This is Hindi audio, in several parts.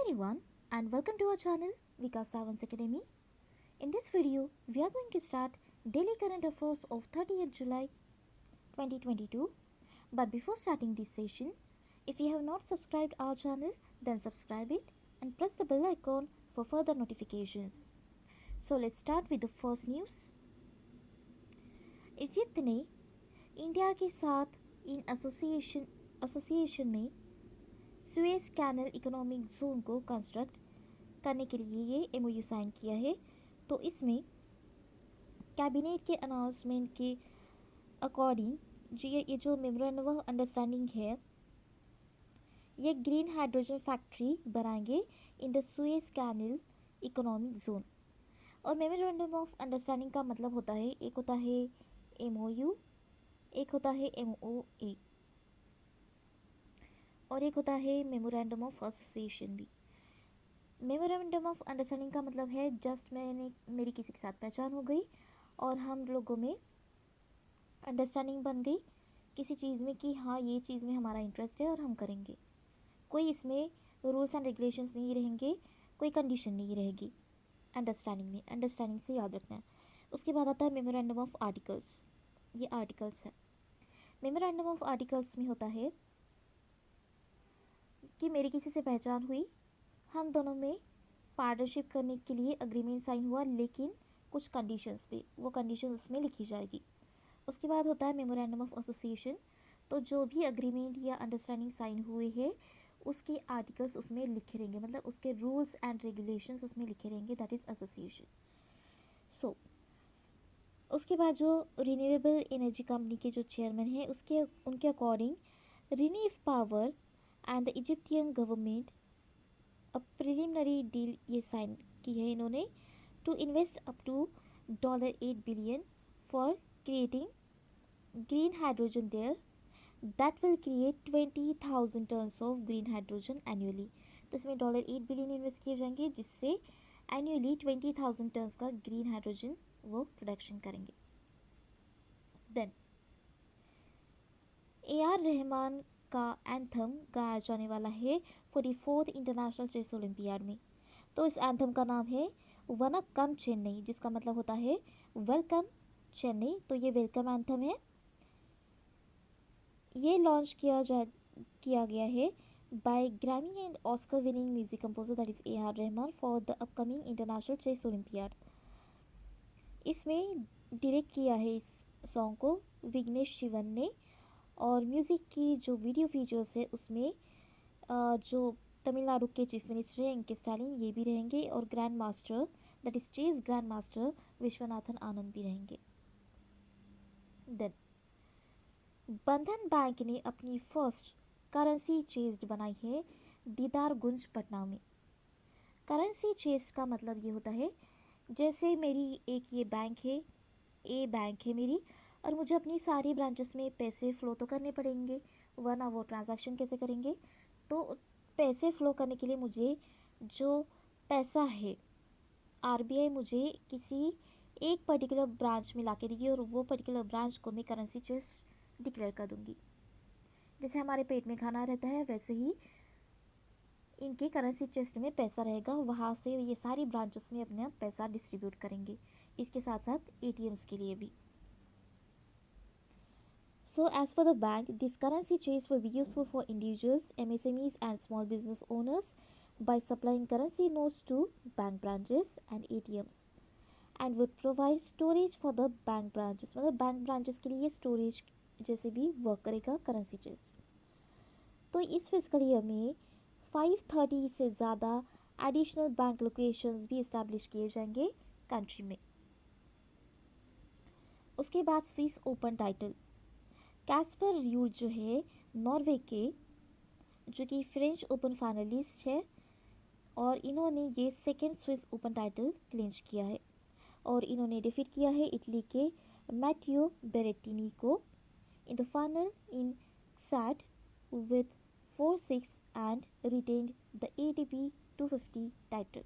everyone and welcome to our channel Vikas Savans Academy. In this video, we are going to start daily current affairs of 30th July 2022. But before starting this session, if you have not subscribed our channel, then subscribe it and press the bell icon for further notifications. So let's start with the first news. Egypt ने इंडिया के साथ इन एसोसिएशन में सुएज कैनल इकोनॉमिक जोन को कंस्ट्रक्ट करने के लिए ये एमओयू साइन किया है। तो इसमें कैबिनेट के अनाउंसमेंट के अकॉर्डिंग ये जो मेमोरेंडम ऑफ अंडरस्टैंडिंग है, ये ग्रीन हाइड्रोजन फैक्ट्री बनाएंगे in the Suez canal economic zone. और मेमोरेंडम ऑफ अंडरस्टैंडिंग का मतलब होता है, एक होता है एमओयू, एक होता है एमओए और एक होता है मेमोरेंडम ऑफ एसोसिएशन भी। मेमोरेंडम ऑफ अंडरस्टैंडिंग का मतलब है जस्ट मेरी किसी के साथ पहचान हो गई और हम लोगों में अंडरस्टैंडिंग बन गई किसी चीज़ में कि हाँ ये चीज़ में हमारा इंटरेस्ट है और हम करेंगे। कोई इसमें रूल्स एंड रेगुलेशंस नहीं रहेंगे, कोई कंडीशन नहीं रहेगी अंडरस्टैंडिंग में। अंडरस्टैंडिंग से याद रखना है। उसके बाद आता है मेमोरेंडम ऑफ आर्टिकल्स। ये आर्टिकल्स है। मेमोरेंडम ऑफ आर्टिकल्स में होता है कि मेरी किसी से पहचान हुई, हम दोनों में पार्टनरशिप करने के लिए अग्रीमेंट साइन हुआ, लेकिन कुछ कंडीशंस पे, वो कंडीशंस उसमें लिखी जाएगी। उसके बाद होता है मेमोरेंडम ऑफ एसोसिएशन। तो जो भी अग्रीमेंट या अंडरस्टैंडिंग साइन हुए हैं उसके आर्टिकल्स उसमें लिखे रहेंगे, मतलब उसके रूल्स एंड रेगुलेशंस उसमें लिखे रहेंगे, दैट इज़ एसोसिएशन। सो उसके बाद जो रिन्यूएबल एनर्जी कंपनी के जो चेयरमैन हैं उनके according ReNew Power and the Egyptian government a preliminary deal ये साइन की है इन्होंने to invest up to $8 billion for creating green hydrogen there that will create 20,000 tons of green hydrogen annually. तो इसमें $8 बिलियन इन्वेस्ट किए जाएंगे जिससे एनुअली 20,000 टन्स का ग्रीन हाइड्रोजन वो प्रोडक्शन करेंगे। देन AR रहमान का एंथम गाया जाने वाला है 44th इंटरनेशनल चेस ओलंपियाड में। तो इस एंथम का नाम है वनक्कम चेन्नई, जिसका मतलब होता है वेलकम चेन्नई। तो ये वेलकम एंथम है। ये लॉन्च किया गया है by Grammy and Oscar winning music composer that is AR Rahman for the upcoming international chess olympiad. इसमें डायरेक्ट किया है इस सॉन्ग को विघ्नेश शिवन ने, और म्यूज़िक की जो वीडियो फीचर्स है उसमें जो तमिलनाडु के चीफ मिनिस्टर हैं इनके स्टालिन ये भी रहेंगे, और grand master that is chess grand master Viswanathan Anand भी रहेंगे। देन बंधन बैंक ने अपनी फर्स्ट करेंसी चेस्ट बनाई है दीदारगंज पटना में। करेंसी चेस्ट का मतलब ये होता है जैसे मेरी एक ये बैंक है, ए बैंक है मेरी, और मुझे अपनी सारी ब्रांचेस में पैसे फ़्लो तो करने पड़ेंगे, वरना वो ट्रांजैक्शन कैसे करेंगे। तो पैसे फ़्लो करने के लिए मुझे जो पैसा है RBI मुझे किसी एक पर्टिकुलर ब्रांच में ला के देगी और वो पर्टिकुलर ब्रांच को मैं करेंसी चेस्ट डिक्लेयर कर दूँगी। जैसे हमारे पेट में खाना रहता है वैसे ही इनके करेंसी चेस्ट में पैसा रहेगा, वहाँ से ये सारी ब्रांचेस में अपना पैसा डिस्ट्रीब्यूट करेंगे, इसके साथ साथ ATMs के लिए भी। So as per the bank, this currency chest will be useful for individuals, MSMEs and small business owners by supplying currency notes to bank branches and ATMs and would provide storage for the bank branches। मतलब बैंक ब्रांचेस के लिए स्टोरेज जैसे भी वर्क करेगा करेंसी चेस्ट। तो इस फिजिकल ईयर में 530 से ज़्यादा एडिशनल बैंक लोकेशंस भी इस्टेब्लिश किए जाएंगे कंट्री में। उसके बाद Swiss open title Caspar rude जो है नॉर्वे के, जो कि फ्रेंच ओपन फाइनलिस्ट है, और इन्होंने ये second Swiss open title clinch किया है, और इन्होंने डिफीट किया है इटली के मैटियो बेरेटिनी को in the final in set with 4-6 and retained the ATP 250 title.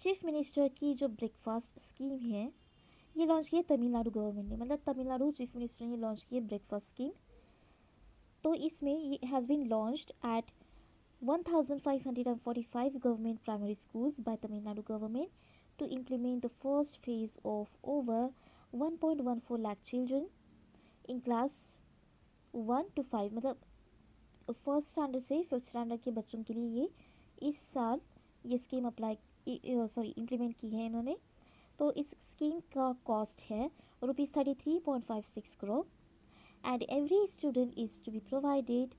Chief minister की जो ब्रेकफास्ट स्कीम है ये लॉन्च की है तमिलनाडु गवर्नमेंट ने, मतलब तमिलनाडु चीफ मिनिस्टर ने लॉन्च की है ब्रेकफास्ट स्कीम। तो इसमें ये has been launched at 1545 government primary schools by Tamil Nadu government to implement the first phase of over 1.14 lakh children in class 1 to 5, मतलब फर्स्ट स्टैंडर्ड से फिफ्थ स्टैंडर्ड के बच्चों के लिए ये इस साल ये स्कीम अप्लाई इम्प्लीमेंट की है इन्होंने। तो इस स्कीम का कॉस्ट है ₹33.56 crore and every student is to be provided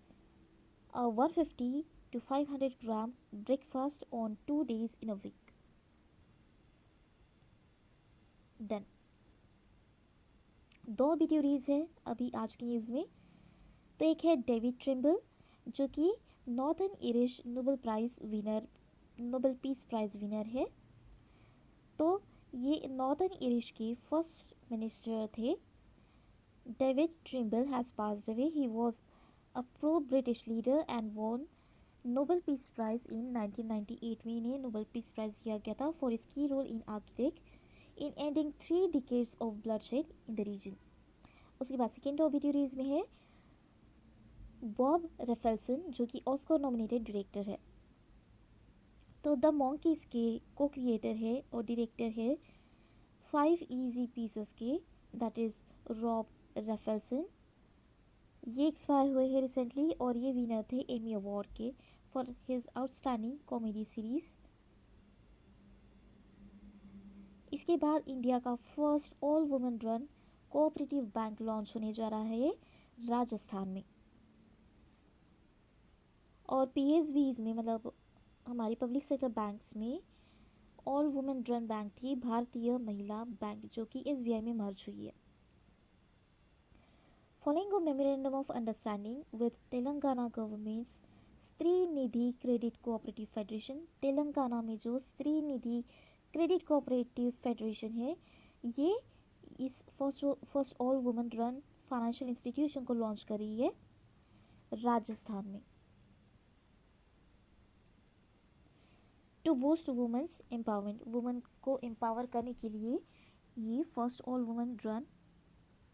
150 to 500 gram breakfast on 2 days in a week. Then दो वीडियोरीज है अभी आज की न्यूज़ में। तो एक है डेविड ट्रिम्बल जो कि northern Irish Nobel peace prize winner है। तो ये नॉर्थन आयरिश के फर्स्ट मिनिस्टर थे। David Trimble has passed away. He was a pro British leader and won Nobel peace prize in 1998 में इन्हें नोबेल पीस प्राइज़ दिया गया था for his key role in architect in ending 3 decades of bloodshed in the region. उसके बाद सेकेंड ऑबिट्यूरीज में है बॉब रेफेल्सन जो कि ऑस्कर नॉमिनेटेड डायरेक्टर है। तो द मॉन्कीज के को क्रिएटर है और डायरेक्टर है 5 इजी पीसेस के, दैट इज़ रॉब रेफेल्सन। ये एक्सपायर हुए हैं रिसेंटली और ये विनर थे एमी अवार्ड के for his outstanding comedy series. इसके बाद इंडिया का first all women run cooperative bank launch होने जा रहा है राजस्थान में। और पीएसबीज में मतलब हमारी पब्लिक सेक्टर बैंक्स में ऑल वुमेन रन बैंक थी भारतीय महिला बैंक जो कि एसबीआई में मर्ज हुई है। Following a memorandum of understanding with Telangana governments स्त्री निधि क्रेडिट कोऑपरेटिव फेडरेशन। तेलंगाना में जो स्त्री निधि क्रेडिट कोऑपरेटिव फेडरेशन है ये इस first all women run financial institution को लॉन्च कर रही है राजस्थान में। To boost women's empowerment, women को एम्पावर करने के लिए ये first all women run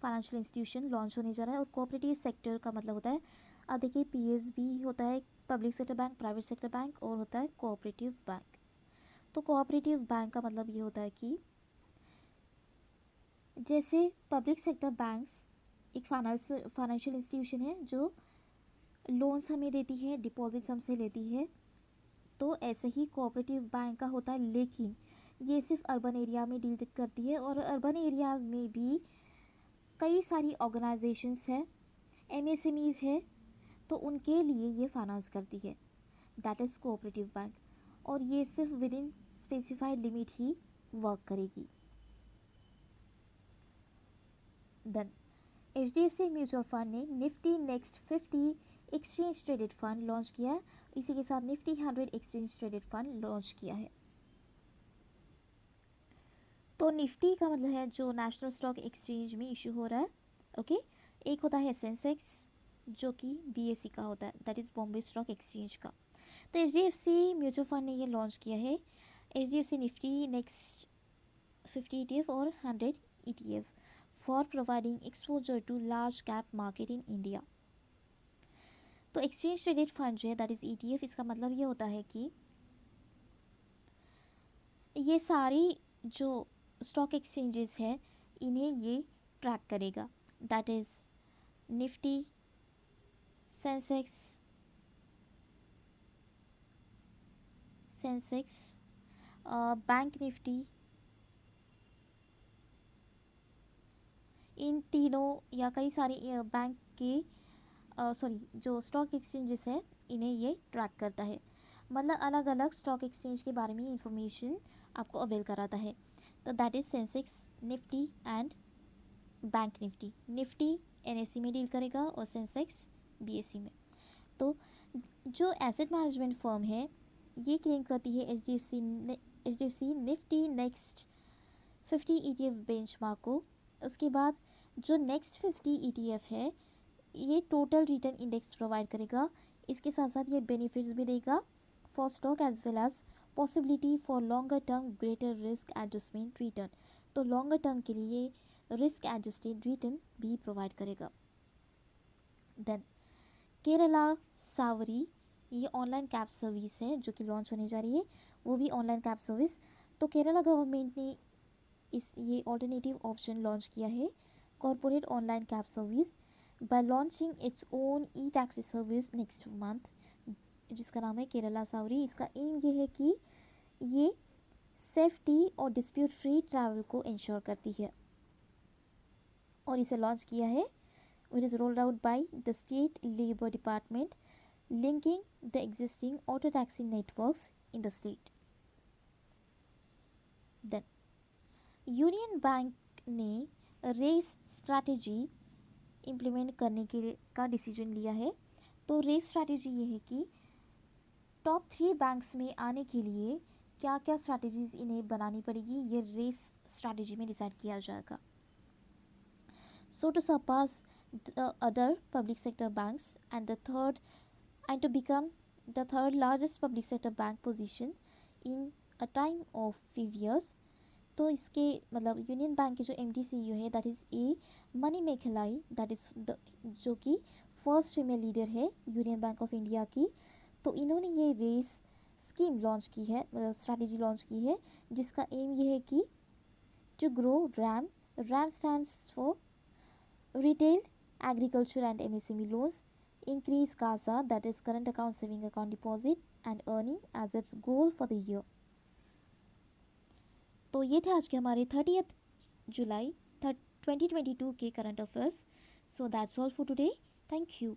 financial institution launch होने जा रहा है। और कोऑपरेटिव सेक्टर का मतलब होता है, अब देखिए पीएसबी होता है public sector bank, private sector bank, और होता है कोऑपरेटिव बैंक। तो कोऑपरेटिव बैंक का मतलब ये होता है कि जैसे पब्लिक सेक्टर बैंक्स एक फाइनेंशियल इंस्टीट्यूशन है जो लोन्स हमें देती है, डिपॉजिट्स हमसे लेती है, तो ऐसे ही कोऑपरेटिव बैंक का होता है, लेकिन ये सिर्फ अर्बन एरिया में डील करती है। और अर्बन एरियाज़ में भी कई सारी ऑर्गेनाइजेशंस है, एमएसएमईज है, तो उनके लिए ये फाइनेंस करती है, दैट इज़ कोऑपरेटिव बैंक। और ये सिर्फ with in specified limit he work करेगी। देन एचडीएफसी म्यूचुअल फंड ने Nifty next 50 exchange traded fund launch किया है। इसी के साथ Nifty 100 exchange traded fund launch किया है। तो निफ्टी का मतलब है जो नेशनल स्टॉक एक्सचेंज में इशू हो रहा है, ओके। एक होता है सेंसेक्स जो कि बीएसई का होता है, that is Bombay stock exchange का। तो एचडीएफसी म्यूचुअल फंड ने ये लॉन्च किया है एचडीएफसी निफ्टी नेक्स्ट 50 ETF और 100 ETF for providing exposure to large cap market in India. तो एक्सचेंज ट्रेडेड फंड जो है दैट इज़ ETF, इसका मतलब ये होता है कि ये सारी जो स्टॉक एक्सचेंजेस है इन्हें ये ट्रैक करेगा, that is Nifty, Sensex, bank Nifty, इन तीनों या कई सारी बैंक के जो स्टॉक एक्सचेंजेस है इन्हें ये ट्रैक करता है। मतलब अलग अलग स्टॉक एक्सचेंज के बारे में इंफॉर्मेशन आपको अवेल कराता है। तो that is Sensex, Nifty and bank Nifty. Nifty NSC में डील करेगा और सेंसेक्स बीएसई में। तो जो एसेट मैनेजमेंट फर्म है ये क्लेम करती है HDFC Nifty next 50 ETF benchmark को। उसके बाद जो नेक्स्ट 50 ETF है ये टोटल रिटर्न इंडेक्स प्रोवाइड करेगा। इसके साथ साथ ये बेनिफिट्स भी देगा for stock as well as possibility for longer term greater risk adjustment return. तो लॉन्गर टर्म के लिए रिस्क एडजस्टेड रिटर्न भी प्रोवाइड करेगा। देन केरला सावरी, ये ऑनलाइन कैब सर्विस है जो कि लॉन्च होने जा रही है, वो भी ऑनलाइन कैब सर्विस। तो केरला गवर्नमेंट ने ये ऑल्टरनेटिव ऑप्शन लॉन्च किया है, corporate online cab service, bye launching its own ई टैक्सी सर्विस नेक्स्ट मंथ, जिसका नाम है केरला सावरी। इसका एम ये है कि ये सेफ्टी और डिस्प्यूट फ्री ट्रैवल को इंश्योर करती है, और इसे लॉन्च किया है, which is rolled out by the state labor department, linking the existing auto taxi networks in the state. Then union bank ने रेस स्ट्रैटेजी इम्प्लीमेंट करने का डिसीजन लिया है। तो रेस स्ट्रैटेजी ये है कि टॉप 3 बैंक्स में आने के लिए क्या क्या स्ट्रैटेजीज इन्हें बनानी पड़ेगी, ये रेस स्ट्रैटेजी में डिसाइड किया जाएगा। So to surpass the other public sector banks and to become the third largest public sector bank position in a time of 5 years। तो इसके मतलब यूनियन बैंक के जो MD CEO है that is A Manimekalai, that is the जो कि फर्स्ट फीमेल लीडर है यूनियन बैंक ऑफ इंडिया की। तो इन्होंने ये रेस स्कीम लॉन्च की है, स्ट्रैटेजी लॉन्च की है, जिसका एम ये है कि to grow RAM stands for retail, agriculture and MSME loans, increase CASA, that is current account saving account deposit and earning as its goal for the year। तो ये थे आज के हमारे 30th जुलाई 2022 के current affairs. So that's all for today, thank you.